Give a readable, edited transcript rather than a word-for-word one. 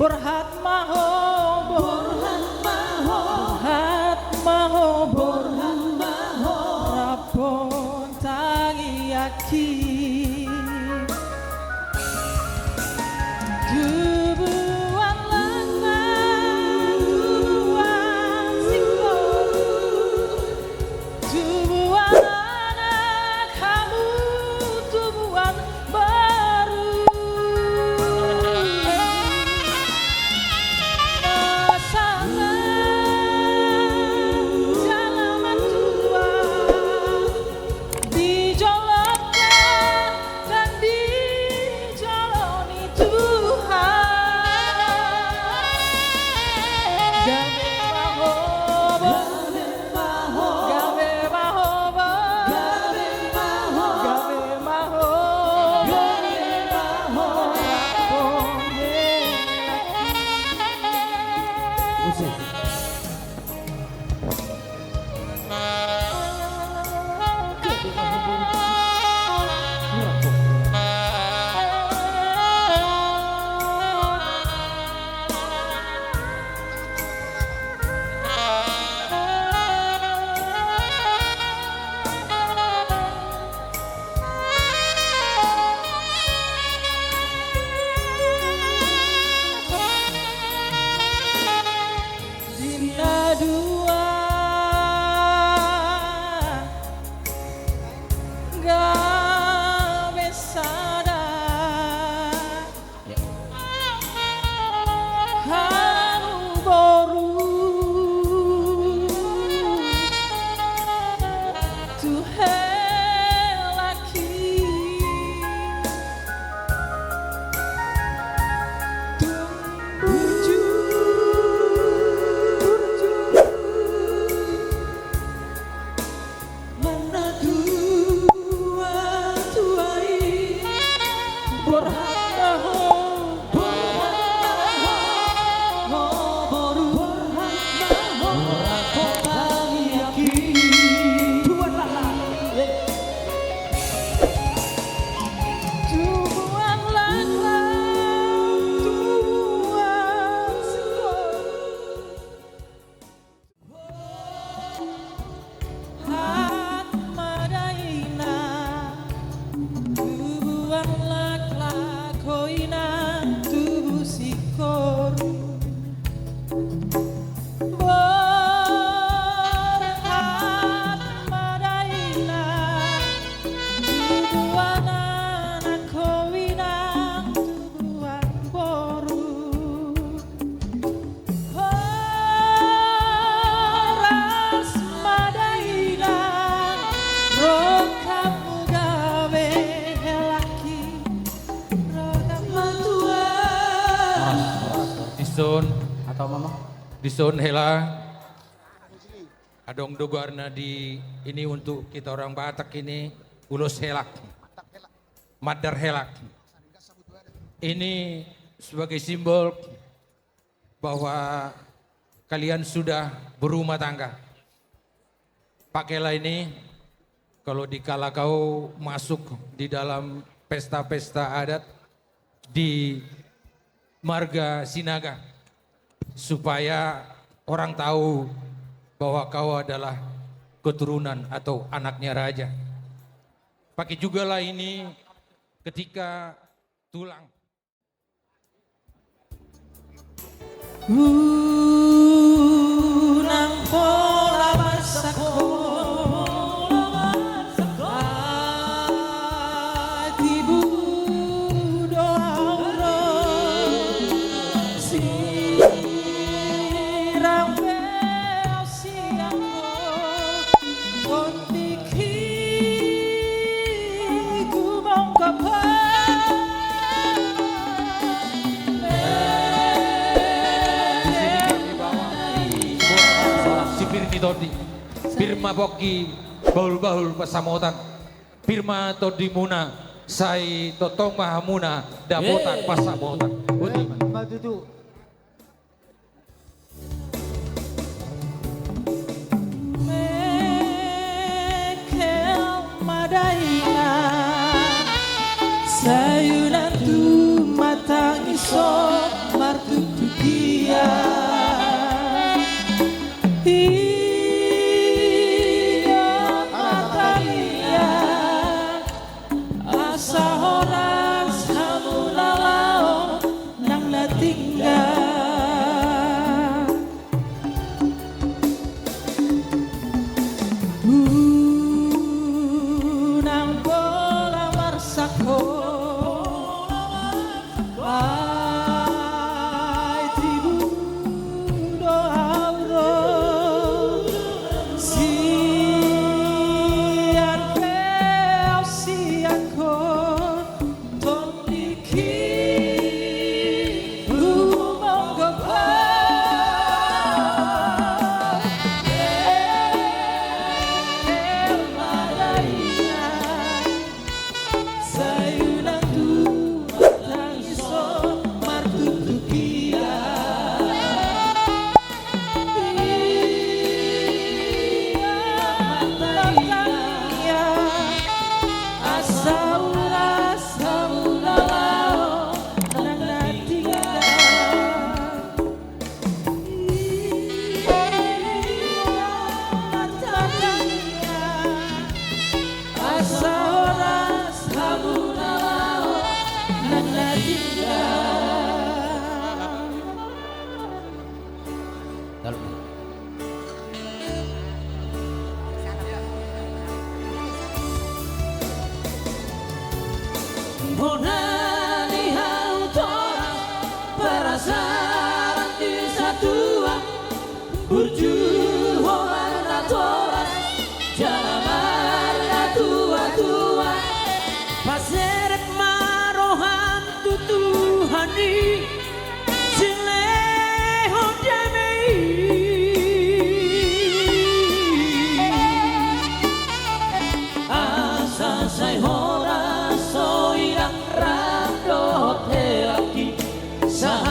Borhat maho, borhat maho, borhat maho, borhat maho, rapon tangi yakin. Tubuhan langan, tubuhan sikor, tubuhan anak kamu, tubuhan baru. Dison atau mama Dison hela adong dogarna di ini untuk kita orang Batak ini ulos helak madar helak ini sebagai simbol bahwa kalian sudah berumah tangga. Pakailah ini kalau dikala kau masuk di dalam pesta-pesta adat di marga Sinaga supaya orang tahu bahwa kau adalah keturunan atau anaknya raja. Pakai juga lah ini ketika tulang. Nang pola masako Todi Birma Boki bahul-bahul pasamotan Birma Todi Muna Sai Totong Mahamuna Dapotan pasamotan Matutu Mekel Madaina Sayunan tu matang iso martu tua burju warna toras jalan tua paseret marohan tutuhani sileho damai asa sai hora soirang rando teraki sah